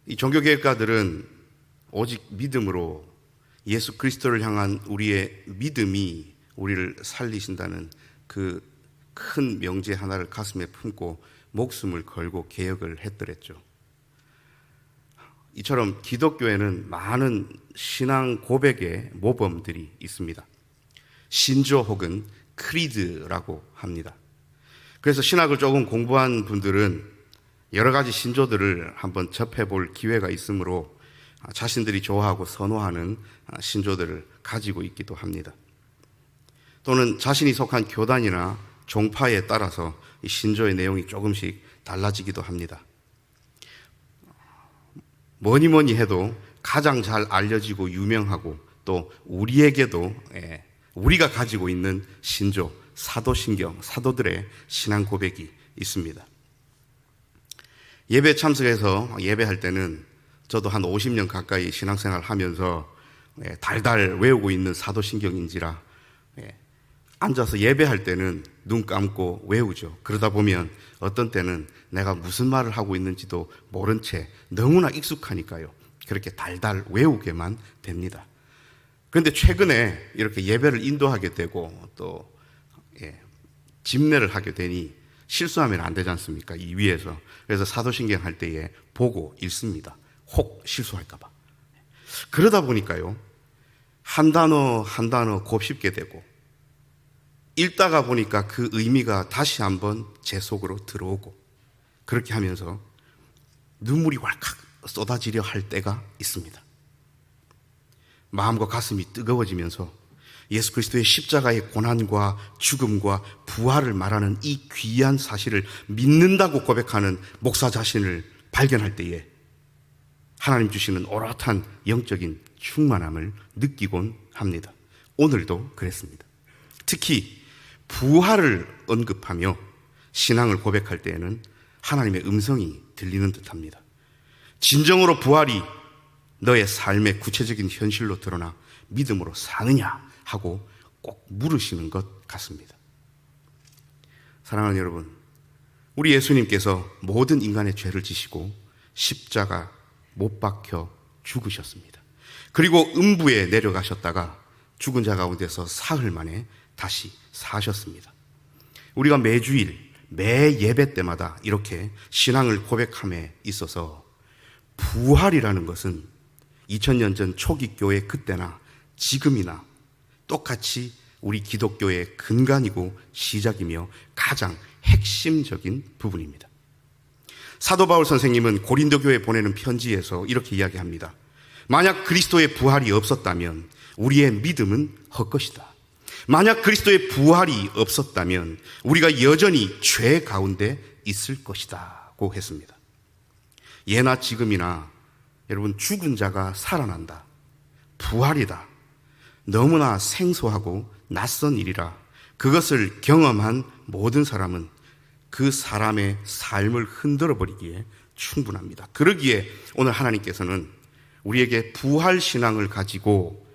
이 종교개혁가들은 오직 믿음으로 예수 그리스도를 향한 우리의 믿음이 우리를 살리신다는 그 큰 명제 하나를 가슴에 품고 목숨을 걸고 개혁을 했더랬죠. 이처럼 기독교에는 많은 신앙 고백의 모범들이 있습니다. 신조 혹은 크리드라고 합니다. 그래서 신학을 조금 공부한 분들은 여러 가지 신조들을 한번 접해볼 기회가 있으므로 자신들이 좋아하고 선호하는 신조들을 가지고 있기도 합니다. 또는 자신이 속한 교단이나 종파에 따라서 이 신조의 내용이 조금씩 달라지기도 합니다. 뭐니 해도 가장 잘 알려지고 유명하고 또 우리에게도 우리가 가지고 있는 신조, 사도신경, 사도들의 신앙 고백이 있습니다. 예배 참석해서 예배할 때는 저도 한 50년 가까이 신앙생활 하면서 달달 외우고 있는 사도신경인지라 앉아서 예배할 때는 눈 감고 외우죠. 그러다 보면 어떤 때는 내가 무슨 말을 하고 있는지도 모른 채 너무나 익숙하니까요. 그렇게 달달 외우게만 됩니다. 그런데 최근에 이렇게 예배를 인도하게 되고 또 집례를 하게 되니 실수하면 안 되지 않습니까? 이 위에서. 그래서 사도신경 할 때에 보고 읽습니다. 혹 실수할까 봐. 그러다 보니까요. 한 단어 한 단어 곱씹게 되고 읽다가 보니까 그 의미가 다시 한번 제 속으로 들어오고 그렇게 하면서 눈물이 왈칵 쏟아지려 할 때가 있습니다. 마음과 가슴이 뜨거워지면서 예수 그리스도의 십자가의 고난과 죽음과 부활을 말하는 이 귀한 사실을 믿는다고 고백하는 목사 자신을 발견할 때에 하나님 주시는 오롯한 영적인 충만함을 느끼곤 합니다. 오늘도 그랬습니다. 특히 부활을 언급하며 신앙을 고백할 때에는 하나님의 음성이 들리는 듯합니다. 진정으로 부활이 너의 삶의 구체적인 현실로 드러나 믿음으로 사느냐 하고 꼭 물으시는 것 같습니다. 사랑하는 여러분, 우리 예수님께서 모든 인간의 죄를 지시고 십자가 못 박혀 죽으셨습니다. 그리고 음부에 내려가셨다가 죽은 자 가운데서 사흘 만에 다시 사셨습니다. 우리가 매주일, 매 예배 때마다 이렇게 신앙을 고백함에 있어서 부활이라는 것은 2000년 전 초기 교회 그때나 지금이나 똑같이 우리 기독교의 근간이고 시작이며 가장 핵심적인 부분입니다. 사도 바울 선생님은 고린도 교회에 보내는 편지에서 이렇게 이야기합니다. 만약 그리스도의 부활이 없었다면 우리의 믿음은 헛것이다. 만약 그리스도의 부활이 없었다면 우리가 여전히 죄 가운데 있을 것이다고 했습니다. 예나 지금이나 여러분 죽은 자가 살아난다. 부활이다. 너무나 생소하고 낯선 일이라 그것을 경험한 모든 사람은 그 사람의 삶을 흔들어 버리기에 충분합니다. 그러기에 오늘 하나님께서는 우리에게 부활 신앙을 가지고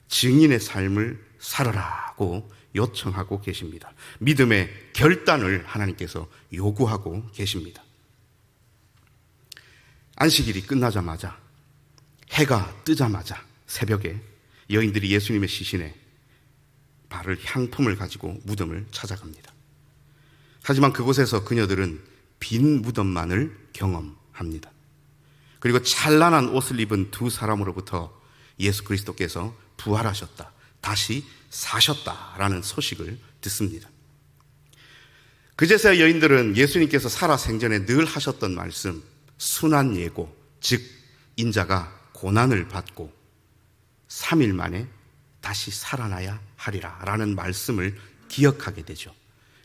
증인의 삶을 살아라고 요청하고 계십니다. 믿음의 결단을 하나님께서 요구하고 계십니다. 안식일이 끝나자마자 해가 뜨자마자 새벽에 여인들이 예수님의 시신에 바를 향품을 가지고 무덤을 찾아갑니다. 하지만 그곳에서 그녀들은 빈 무덤만을 경험합니다. 그리고 찬란한 옷을 입은 두 사람으로부터 예수 그리스도께서 부활하셨다, 다시 사셨다라는 소식을 듣습니다. 그제서야 여인들은 예수님께서 살아 생전에 늘 하셨던 말씀, 순한 예고, 즉 인자가 고난을 받고 3일 만에 다시 살아나야 하리라 라는 말씀을 기억하게 되죠.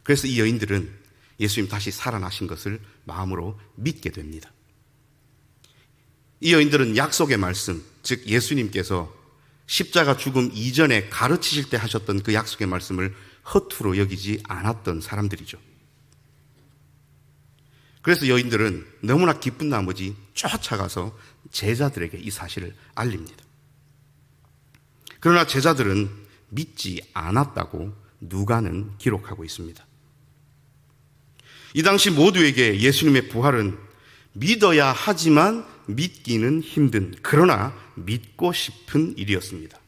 그래서 이 여인들은 예수님 다시 살아나신 것을 마음으로 믿게 됩니다. 이 여인들은 약속의 말씀, 즉 예수님께서 십자가 죽음 이전에 가르치실 때 하셨던 그 약속의 말씀을 허투루 여기지 않았던 사람들이죠. 그래서 여인들은 너무나 기쁜 나머지 쫓아가서 제자들에게 이 사실을 알립니다. 그러나 제자들은 믿지 않았다고 누가는 기록하고 있습니다. 이 당시 모두에게 예수님의 부활은 믿어야 하지만 믿기는 힘든, 그러나 믿고 싶은 일이었습니다.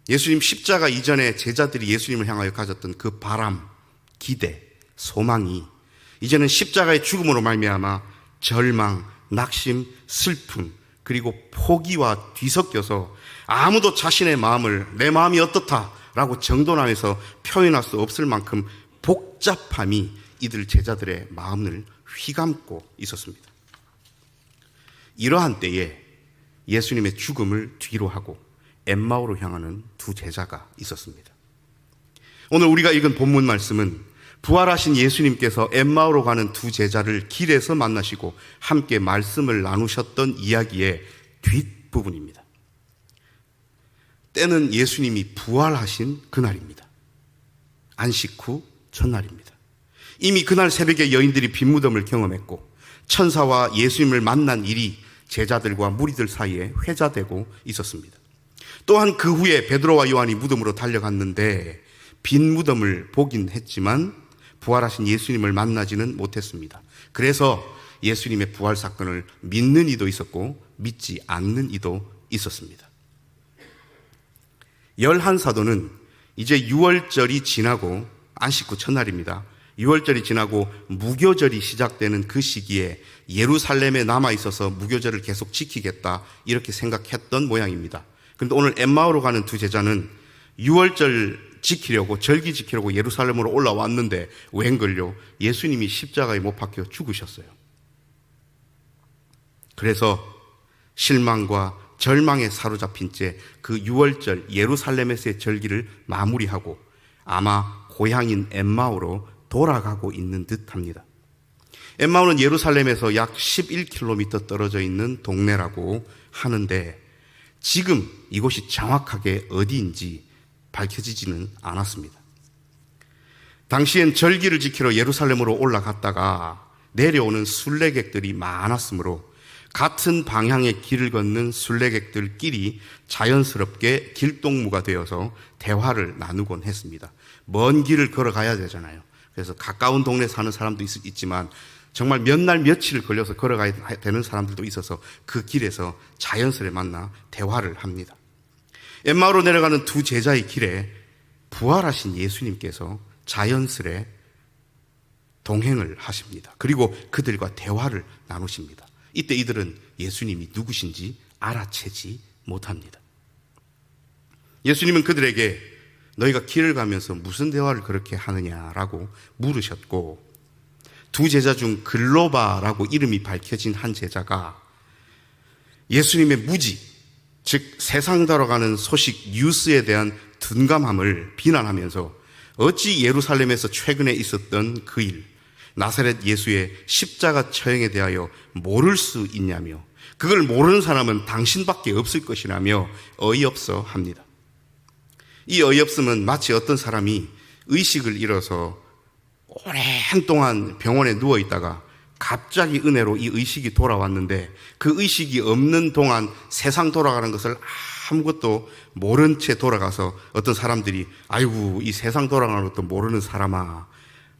예수님 십자가 이전에 제자들이 예수님을 향하여 가졌던 그 바람, 기대, 소망이 이제는 십자가의 죽음으로 말미암아 절망, 낙심, 슬픔, 그리고 포기와 뒤섞여서 아무도 자신의 마음을 내 마음이 어떻다라고 정돈하면서 표현할 수 없을 만큼 복잡함이 이들 제자들의 마음을 휘감고 있었습니다. 이러한 때에 예수님의 죽음을 뒤로 하고 엠마오로 향하는 두 제자가 있었습니다. 오늘 우리가 읽은 본문 말씀은 부활하신 예수님께서 엠마오로 가는 두 제자를 길에서 만나시고 함께 말씀을 나누셨던 이야기의 뒷부분입니다. 때는 예수님이 부활하신 그날입니다. 안식 후 첫날입니다. 이미 그날 새벽에 여인들이 빈 무덤을 경험했고 천사와 예수님을 만난 일이 제자들과 무리들 사이에 회자되고 있었습니다. 또한 그 후에 베드로와 요한이 무덤으로 달려갔는데 빈 무덤을 보긴 했지만 부활하신 예수님을 만나지는 못했습니다. 그래서 예수님의 부활 사건을 믿는 이도 있었고 믿지 않는 이도 있었습니다. 11사도는 이제 유월절이 지나고 안식 후 첫날입니다. 유월절이 지나고 무교절이 시작되는 그 시기에 예루살렘에 남아있어서 무교절을 계속 지키겠다 이렇게 생각했던 모양입니다. 그런데 오늘 엠마오로 가는 두 제자는 유월절 지키려고 절기 지키려고 예루살렘으로 올라왔는데 웬걸요? 예수님이 십자가에 못 박혀 죽으셨어요. 그래서 실망과 절망에 사로잡힌 채 그 유월절 예루살렘에서의 절기를 마무리하고 아마 고향인 엠마오로 돌아가고 있는 듯합니다. 엠마오는 예루살렘에서 약 11km 떨어져 있는 동네라고 하는데 지금 이곳이 정확하게 어디인지 밝혀지지는 않았습니다. 당시엔 절기를 지키러 예루살렘으로 올라갔다가 내려오는 순례객들이 많았으므로 같은 방향의 길을 걷는 순례객들끼리 자연스럽게 길동무가 되어서 대화를 나누곤 했습니다. 먼 길을 걸어가야 되잖아요. 그래서 가까운 동네 사는 사람도 있지만 정말 몇 날 며칠을 걸려서 걸어가야 되는 사람들도 있어서 그 길에서 자연스레 만나 대화를 합니다. 엠마오로 내려가는 두 제자의 길에 부활하신 예수님께서 자연스레 동행을 하십니다. 그리고 그들과 대화를 나누십니다. 이때 이들은 예수님이 누구신지 알아채지 못합니다. 예수님은 그들에게 너희가 길을 가면서 무슨 대화를 그렇게 하느냐라고 물으셨고 두 제자 중 글로바라고 이름이 밝혀진 한 제자가 예수님의 무지, 즉 세상 돌아가는 소식 뉴스에 대한 둔감함을 비난하면서 어찌 예루살렘에서 최근에 있었던 그 일, 나사렛 예수의 십자가 처형에 대하여 모를 수 있냐며 그걸 모르는 사람은 당신밖에 없을 것이라며 어이없어 합니다. 이 어이없음은 마치 어떤 사람이 의식을 잃어서 오랜 동안 병원에 누워있다가 갑자기 은혜로 이 의식이 돌아왔는데 그 의식이 없는 동안 세상 돌아가는 것을 아무것도 모른 채 돌아가서 어떤 사람들이 아이고 이 세상 돌아가는 것도 모르는 사람아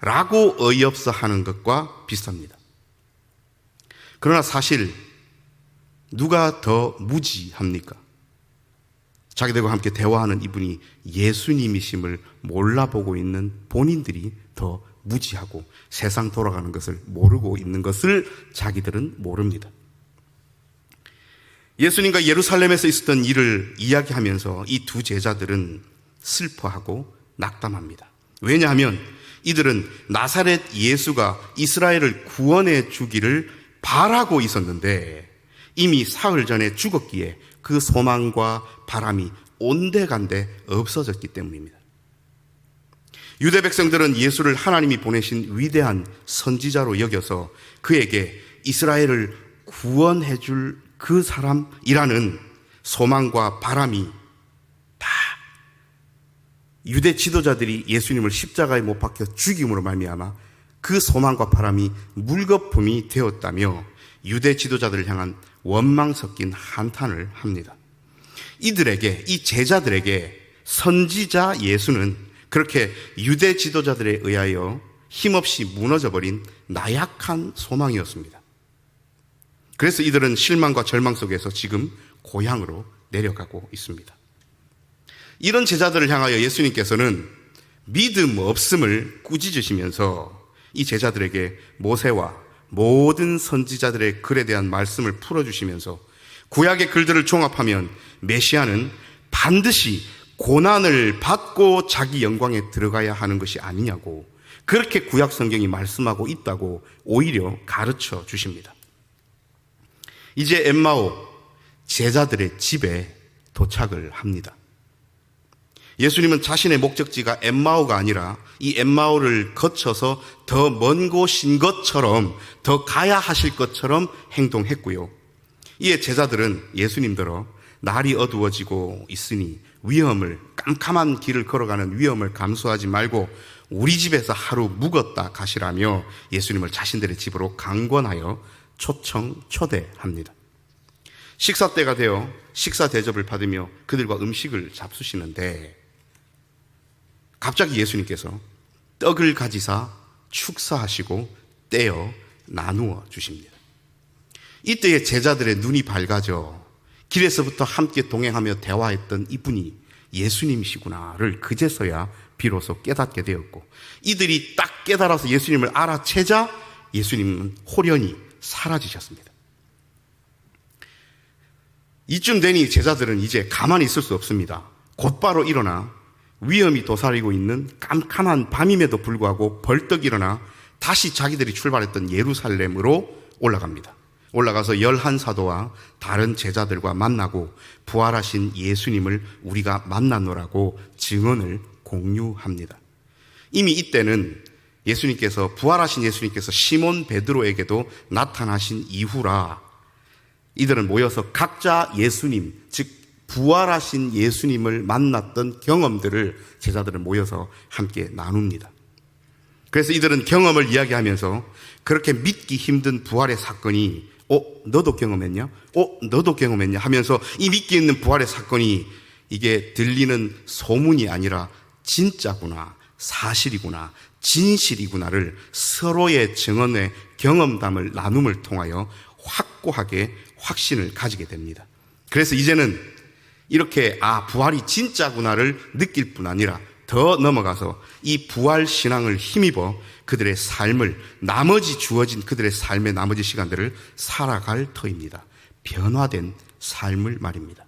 라고 어이없어 하는 것과 비슷합니다. 그러나 사실 누가 더 무지합니까? 자기들과 함께 대화하는 이분이 예수님이심을 몰라보고 있는 본인들이 더 무지하고 세상 돌아가는 것을 모르고 있는 것을 자기들은 모릅니다. 예수님과 예루살렘에서 있었던 일을 이야기하면서 이 두 제자들은 슬퍼하고 낙담합니다. 왜냐하면 이들은 나사렛 예수가 이스라엘을 구원해 주기를 바라고 있었는데 이미 사흘 전에 죽었기에 그 소망과 바람이 온데간데 없어졌기 때문입니다. 유대 백성들은 예수를 하나님이 보내신 위대한 선지자로 여겨서 그에게 이스라엘을 구원해 줄 그 사람이라는 소망과 바람이 다 유대 지도자들이 예수님을 십자가에 못 박혀 죽임으로 말미암아 그 소망과 바람이 물거품이 되었다며 유대 지도자들을 향한 원망 섞인 한탄을 합니다. 이들에게, 이 제자들에게 선지자 예수는 그렇게 유대 지도자들에 의하여 힘없이 무너져버린 나약한 소망이었습니다. 그래서 이들은 실망과 절망 속에서 지금 고향으로 내려가고 있습니다. 이런 제자들을 향하여 예수님께서는 믿음 없음을 꾸짖으시면서 이 제자들에게 모세와 모든 선지자들의 글에 대한 말씀을 풀어주시면서 구약의 글들을 종합하면 메시아는 반드시 고난을 받고 자기 영광에 들어가야 하는 것이 아니냐고, 그렇게 구약 성경이 말씀하고 있다고 오히려 가르쳐 주십니다. 이제 엠마오 제자들의 집에 도착을 합니다. 예수님은 자신의 목적지가 엠마오가 아니라 이 엠마오를 거쳐서 더 먼 곳인 것처럼, 더 가야 하실 것처럼 행동했고요. 이에 제자들은 예수님더러 날이 어두워지고 있으니 깜깜한 길을 걸어가는 위험을 감수하지 말고 우리 집에서 하루 묵었다 가시라며 예수님을 자신들의 집으로 강권하여 초대합니다. 식사 때가 되어 식사 대접을 받으며 그들과 음식을 잡수시는데 갑자기 예수님께서 떡을 가지사 축사하시고 떼어 나누어 주십니다. 이때에 제자들의 눈이 밝아져 길에서부터 함께 동행하며 대화했던 이분이 예수님이시구나를 그제서야 비로소 깨닫게 되었고, 이들이 딱 깨달아서 예수님을 알아채자 예수님은 홀연히 사라지셨습니다. 이쯤 되니 제자들은 이제 가만히 있을 수 없습니다. 곧바로 일어나 위험이 도사리고 있는 깜깜한 밤임에도 불구하고 벌떡 일어나 다시 자기들이 출발했던 예루살렘으로 올라갑니다. 올라가서 11사도와 다른 제자들과 만나고 부활하신 예수님을 우리가 만났노라고 증언을 공유합니다. 이미 이때는 부활하신 예수님께서 시몬 베드로에게도 나타나신 이후라 이들은 모여서 각자 예수님, 즉 부활하신 예수님을 만났던 경험들을 제자들은 모여서 함께 나눕니다. 그래서 이들은 경험을 이야기하면서 그렇게 믿기 힘든 부활의 사건이 너도 경험했냐? 너도 경험했냐? 하면서 이 믿기 있는 부활의 사건이 이게 들리는 소문이 아니라 진짜구나, 사실이구나, 진실이구나를 서로의 증언의 경험담을 나눔을 통하여 확고하게 확신을 가지게 됩니다. 그래서 이제는 이렇게 부활이 진짜구나를 느낄 뿐 아니라 더 넘어가서 이 부활 신앙을 힘입어 그들의 삶을, 나머지 주어진 그들의 삶의 나머지 시간들을 살아갈 터입니다. 변화된 삶을 말입니다.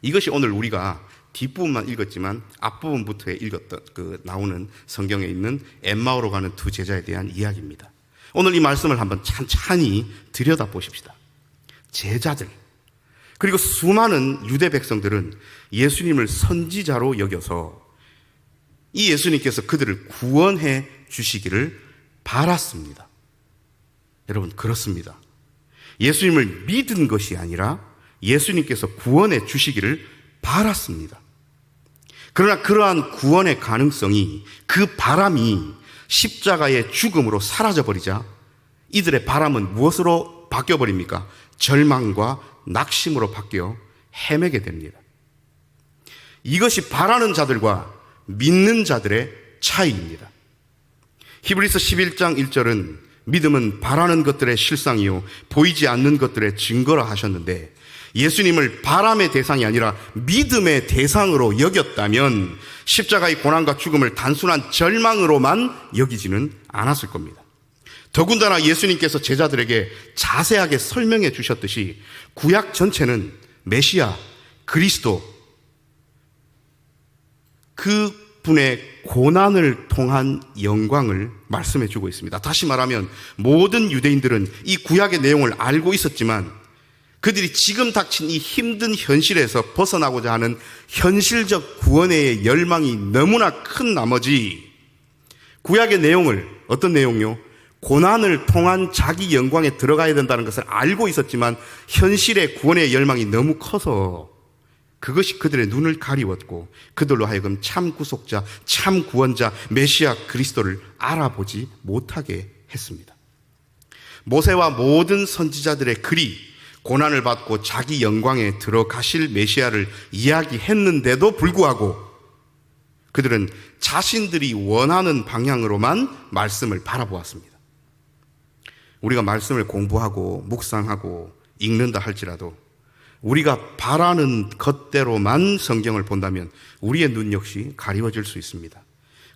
이것이 오늘 우리가 뒷부분만 읽었지만 앞부분부터 읽었던 나오는 성경에 있는 엠마오로 가는 두 제자에 대한 이야기입니다. 오늘 이 말씀을 한번 찬찬히 들여다보십시다. 제자들 그리고 수많은 유대 백성들은 예수님을 선지자로 여겨서 이 예수님께서 그들을 구원해 주시기를 바랐습니다. 여러분, 그렇습니다. 예수님을 믿은 것이 아니라 예수님께서 구원해 주시기를 바랐습니다. 그러나 그러한 구원의 가능성이, 그 바람이 십자가의 죽음으로 사라져버리자 이들의 바람은 무엇으로 바뀌어버립니까? 절망과 낙심으로 바뀌어 헤매게 됩니다. 이것이 바라는 자들과 믿는 자들의 차이입니다. 히브리서 11장 1절은 믿음은 바라는 것들의 실상이요 보이지 않는 것들의 증거라 하셨는데, 예수님을 바람의 대상이 아니라 믿음의 대상으로 여겼다면 십자가의 고난과 죽음을 단순한 절망으로만 여기지는 않았을 겁니다. 더군다나 예수님께서 제자들에게 자세하게 설명해 주셨듯이 구약 전체는 메시아, 그리스도, 그분의 고난을 통한 영광을 말씀해 주고 있습니다. 다시 말하면 모든 유대인들은 이 구약의 내용을 알고 있었지만 그들이 지금 닥친 이 힘든 현실에서 벗어나고자 하는 현실적 구원의 열망이 너무나 큰 나머지 구약의 내용을, 어떤 내용요? 고난을 통한 자기 영광에 들어가야 된다는 것을 알고 있었지만 현실의 구원의 열망이 너무 커서 그것이 그들의 눈을 가리웠고 그들로 하여금 참 구속자, 참 구원자, 메시아 그리스도를 알아보지 못하게 했습니다. 모세와 모든 선지자들의 글이 고난을 받고 자기 영광에 들어가실 메시아를 이야기했는데도 불구하고 그들은 자신들이 원하는 방향으로만 말씀을 바라보았습니다. 우리가 말씀을 공부하고 묵상하고 읽는다 할지라도 우리가 바라는 것대로만 성경을 본다면 우리의 눈 역시 가리워질 수 있습니다.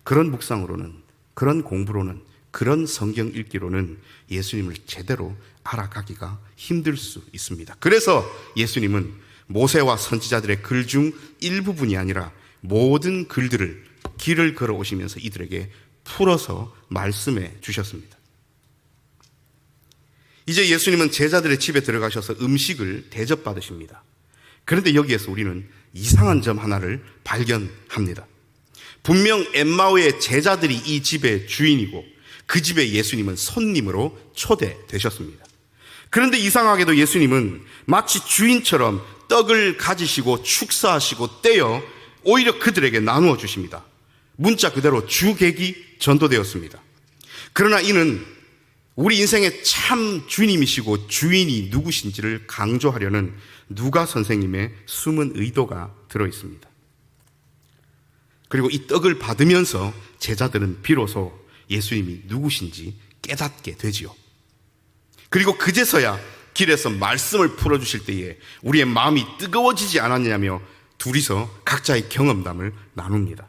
그런 묵상으로는, 그런 공부로는, 그런 성경 읽기로는 예수님을 제대로 알아가기가 힘들 수 있습니다. 그래서 예수님은 모세와 선지자들의 글 중 일부분이 아니라 모든 글들을 길을 걸어 오시면서 이들에게 풀어서 말씀해 주셨습니다. 이제 예수님은 제자들의 집에 들어가셔서 음식을 대접받으십니다. 그런데 여기에서 우리는 이상한 점 하나를 발견합니다. 분명 엠마오의 제자들이 이 집의 주인이고 그 집에 예수님은 손님으로 초대되셨습니다. 그런데 이상하게도 예수님은 마치 주인처럼 떡을 가지시고 축사하시고 떼어 오히려 그들에게 나누어 주십니다. 문자 그대로 주객이 전도되었습니다. 그러나 이는 우리 인생의 참 주님이시고 주인이 누구신지를 강조하려는 누가 선생님의 숨은 의도가 들어있습니다. 그리고 이 떡을 받으면서 제자들은 비로소 예수님이 누구신지 깨닫게 되지요. 그리고 그제서야 길에서 말씀을 풀어주실 때에 우리의 마음이 뜨거워지지 않았냐며 둘이서 각자의 경험담을 나눕니다.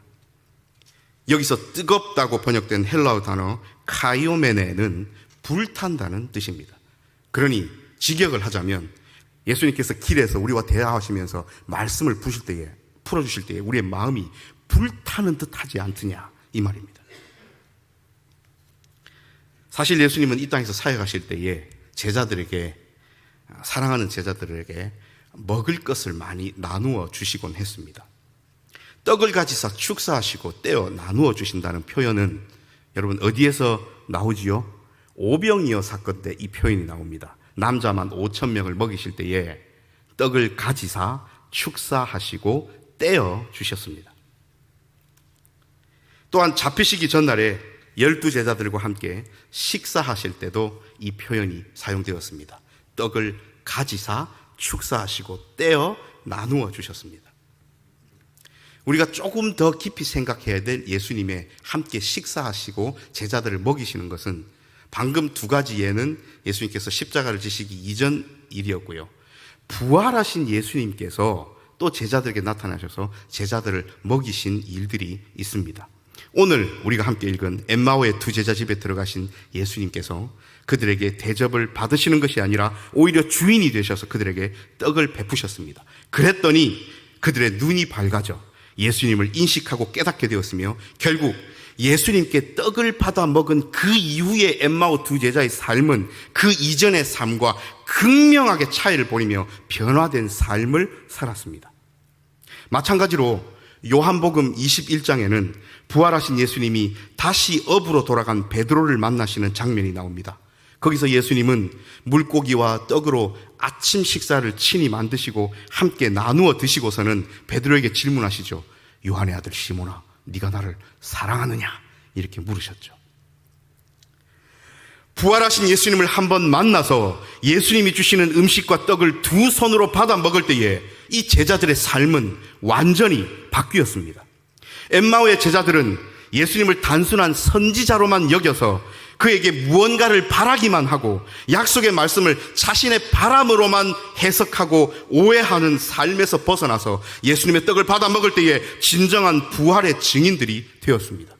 여기서 뜨겁다고 번역된 헬라어 단어 카이오메네는 불탄다는 뜻입니다. 그러니 직역을 하자면 예수님께서 길에서 우리와 대화하시면서 말씀을 풀어주실 때에 우리의 마음이 불타는 듯 하지 않더냐 이 말입니다. 사실 예수님은 이 땅에서 사역하실 때에 사랑하는 제자들에게 먹을 것을 많이 나누어 주시곤 했습니다. 떡을 가지사 축사하시고 떼어 나누어 주신다는 표현은 여러분 어디에서 나오지요? 오병이어 사건 때 이 표현이 나옵니다. 남자만 5,000명을 먹이실 때에 떡을 가지사 축사하시고 떼어 주셨습니다. 또한 잡히시기 전날에 12제자들과 함께 식사하실 때도 이 표현이 사용되었습니다. 떡을 가지사 축사하시고 떼어 나누어 주셨습니다. 우리가 조금 더 깊이 생각해야 될 예수님의 함께 식사하시고 제자들을 먹이시는 것은 방금 두 가지 예는 예수님께서 십자가를 지시기 이전 일이었고요. 부활하신 예수님께서 또 제자들에게 나타나셔서 제자들을 먹이신 일들이 있습니다. 오늘 우리가 함께 읽은 엠마오의 두 제자 집에 들어가신 예수님께서 그들에게 대접을 받으시는 것이 아니라 오히려 주인이 되셔서 그들에게 떡을 베푸셨습니다. 그랬더니 그들의 눈이 밝아져 예수님을 인식하고 깨닫게 되었으며 결국 예수님께 떡을 받아 먹은 그 이후의 엠마오 두 제자의 삶은 그 이전의 삶과 극명하게 차이를 보이며 변화된 삶을 살았습니다. 마찬가지로 요한복음 21장에는 부활하신 예수님이 다시 업으로 돌아간 베드로를 만나시는 장면이 나옵니다. 거기서 예수님은 물고기와 떡으로 아침 식사를 친히 만드시고 함께 나누어 드시고서는 베드로에게 질문하시죠. 요한의 아들 시몬아, 네가 나를 사랑하느냐? 이렇게 물으셨죠. 부활하신 예수님을 한번 만나서 예수님이 주시는 음식과 떡을 두 손으로 받아 먹을 때에 이 제자들의 삶은 완전히 바뀌었습니다. 엠마오의 제자들은 예수님을 단순한 선지자로만 여겨서 그에게 무언가를 바라기만 하고 약속의 말씀을 자신의 바람으로만 해석하고 오해하는 삶에서 벗어나서 예수님의 떡을 받아 먹을 때에 진정한 부활의 증인들이 되었습니다.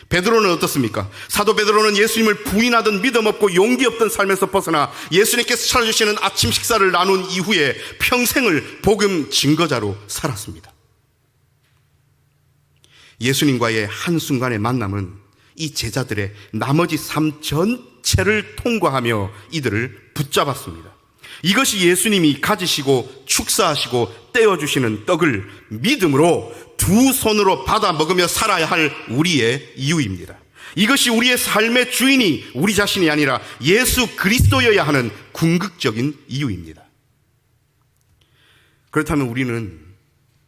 베드로는 어떻습니까? 사도 베드로는 예수님을 부인하던 믿음 없고 용기 없던 삶에서 벗어나 예수님께서 차려주시는 아침 식사를 나눈 이후에 평생을 복음 증거자로 살았습니다. 예수님과의 한순간의 만남은 이 제자들의 나머지 삶 전체를 통과하며 이들을 붙잡았습니다. 이것이 예수님이 가지시고 축사하시고 떼어주시는 떡을 믿음으로 두 손으로 받아 먹으며 살아야 할 우리의 이유입니다. 이것이 우리의 삶의 주인이 우리 자신이 아니라 예수 그리스도여야 하는 궁극적인 이유입니다. 그렇다면 우리는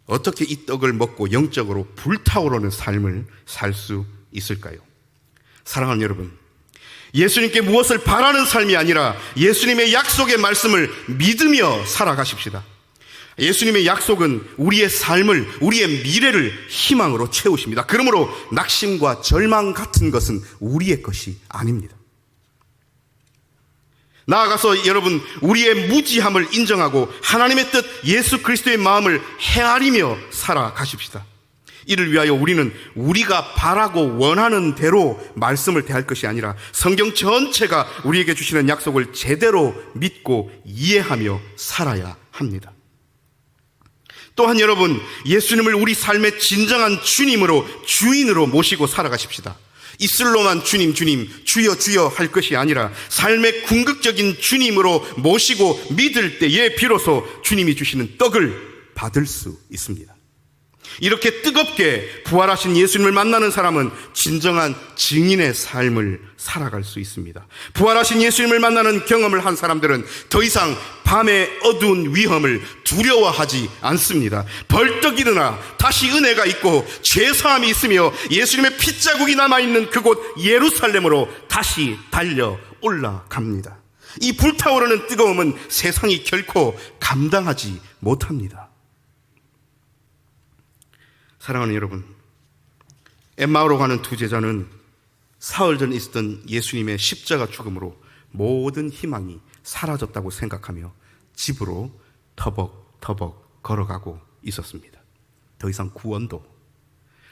어떻게 이 떡을 먹고 영적으로 불타오르는 삶을 살 수 있을까요? 사랑하는 여러분, 예수님께 무엇을 바라는 삶이 아니라 예수님의 약속의 말씀을 믿으며 살아가십시다. 예수님의 약속은 우리의 삶을, 우리의 미래를 희망으로 채우십니다. 그러므로 낙심과 절망 같은 것은 우리의 것이 아닙니다. 나아가서 여러분, 우리의 무지함을 인정하고 하나님의 뜻 예수 그리스도의 마음을 헤아리며 살아가십시다. 이를 위하여 우리는 우리가 바라고 원하는 대로 말씀을 대할 것이 아니라 성경 전체가 우리에게 주시는 약속을 제대로 믿고 이해하며 살아야 합니다. 또한 여러분, 예수님을 우리 삶의 진정한 주님으로, 주인으로 모시고 살아가십시다. 입술로만 주님, 주님, 주여, 주여 할 것이 아니라 삶의 궁극적인 주님으로 모시고 믿을 때에 비로소 주님이 주시는 떡을 받을 수 있습니다. 이렇게 뜨겁게 부활하신 예수님을 만나는 사람은 진정한 증인의 삶을 살아갈 수 있습니다. 부활하신 예수님을 만나는 경험을 한 사람들은 더 이상 밤의 어두운 위험을 두려워하지 않습니다. 벌떡 일어나 다시 은혜가 있고 죄사함이 있으며 예수님의 핏자국이 남아있는 그곳 예루살렘으로 다시 달려 올라갑니다. 이 불타오르는 뜨거움은 세상이 결코 감당하지 못합니다. 사랑하는 여러분, 엠마오로 가는 두 제자는 사흘 전 있었던 예수님의 십자가 죽음으로 모든 희망이 사라졌다고 생각하며 집으로 터벅터벅 걸어가고 있었습니다. 더 이상 구원도,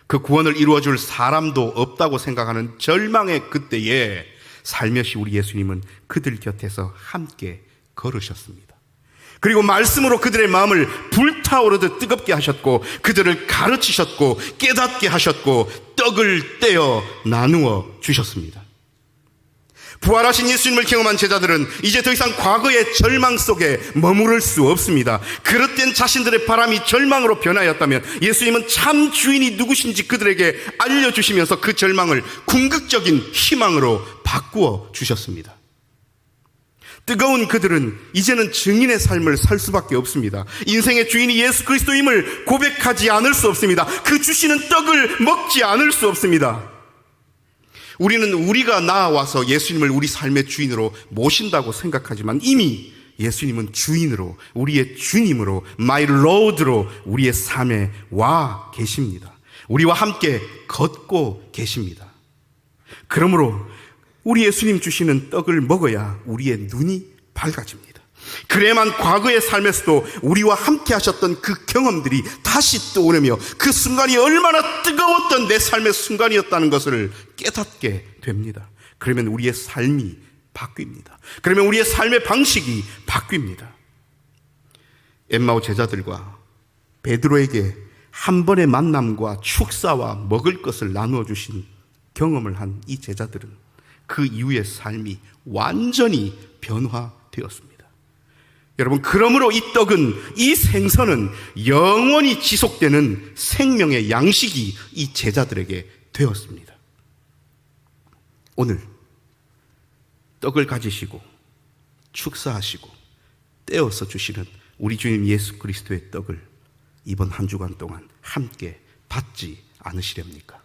그 구원을 이루어줄 사람도 없다고 생각하는 절망의 그때에 살며시 우리 예수님은 그들 곁에서 함께 걸으셨습니다. 그리고 말씀으로 그들의 마음을 불타오르듯 뜨겁게 하셨고 그들을 가르치셨고 깨닫게 하셨고 떡을 떼어 나누어 주셨습니다. 부활하신 예수님을 경험한 제자들은 이제 더 이상 과거의 절망 속에 머무를 수 없습니다. 그릇된 자신들의 바람이 절망으로 변하였다면 예수님은 참 주인이 누구신지 그들에게 알려주시면서 그 절망을 궁극적인 희망으로 바꾸어 주셨습니다. 뜨거운 그들은 이제는 증인의 삶을 살 수밖에 없습니다. 인생의 주인이 예수 그리스도임을 고백하지 않을 수 없습니다. 그 주시는 떡을 먹지 않을 수 없습니다. 우리는 우리가 나와서 예수님을 우리 삶의 주인으로 모신다고 생각하지만 이미 예수님은 주인으로, 우리의 주님으로, My Lord로 우리의 삶에 와 계십니다. 우리와 함께 걷고 계십니다. 그러므로 우리 예수님 주시는 떡을 먹어야 우리의 눈이 밝아집니다. 그래야만 과거의 삶에서도 우리와 함께 하셨던 그 경험들이 다시 떠오르며 그 순간이 얼마나 뜨거웠던 내 삶의 순간이었다는 것을 깨닫게 됩니다. 그러면 우리의 삶이 바뀝니다. 그러면 우리의 삶의 방식이 바뀝니다. 엠마오 제자들과 베드로에게 한 번의 만남과 축사와 먹을 것을 나누어 주신 경험을 한 이 제자들은 그 이후의 삶이 완전히 변화되었습니다. 여러분, 그러므로 이 떡은, 이 생선은 영원히 지속되는 생명의 양식이 이 제자들에게 되었습니다. 오늘 떡을 가지시고 축사하시고 떼어서 주시는 우리 주님 예수 그리스도의 떡을 이번 한 주간 동안 함께 받지 않으시렵니까?